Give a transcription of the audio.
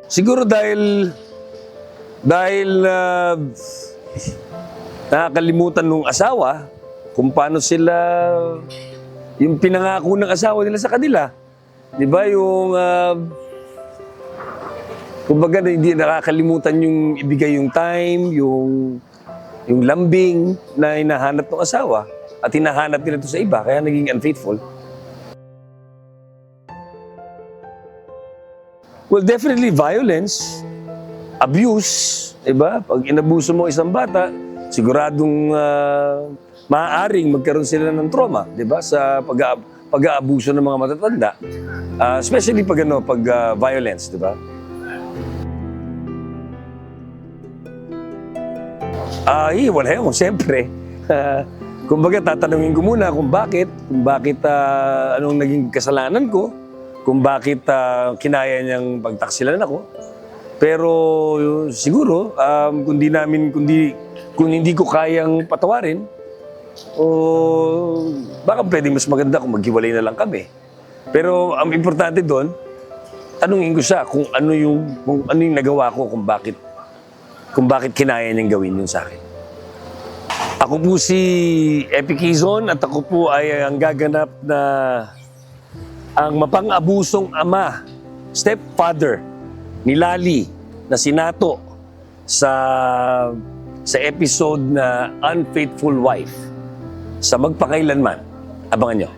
Siguro dahil nakakalimutan nung asawa kung paano sila, yung pinangako ng asawa nila sa kanila. Di ba? Kumbaga hindi nakakalimutan yung ibigay yung time, yung lambing na hinahanap ng asawa at hinahanap nila ito sa iba, kaya naging unfaithful. Well, definitely violence, abuse, diba? Pag inabuso mo isang bata, siguradong maaaring magkaroon sila ng trauma, diba? Sa pag-aabuso ng mga matatanda, especially pag violence, diba? Wala yun, siyempre. Kumbaga, tatanungin ko muna kung bakit anong naging kasalanan ko, kung bakit kinaya niyang pagtaksilan ako. Pero siguro, kung hindi ko kayang patawarin, baka pwedeng mas maganda kung maghiwalay na lang kami. Pero ang importante doon, tanungin ko siya kung ano yung nagawa ko, kung bakit kinaya niyang gawin yun sa akin. Ako po si Epi Quezon at ako po ay ang gaganap na ang mapang-abusong ama, stepfather ni Lali na sinato sa episode na Unfaithful Wife sa Magpakailanman. Abangan nyo.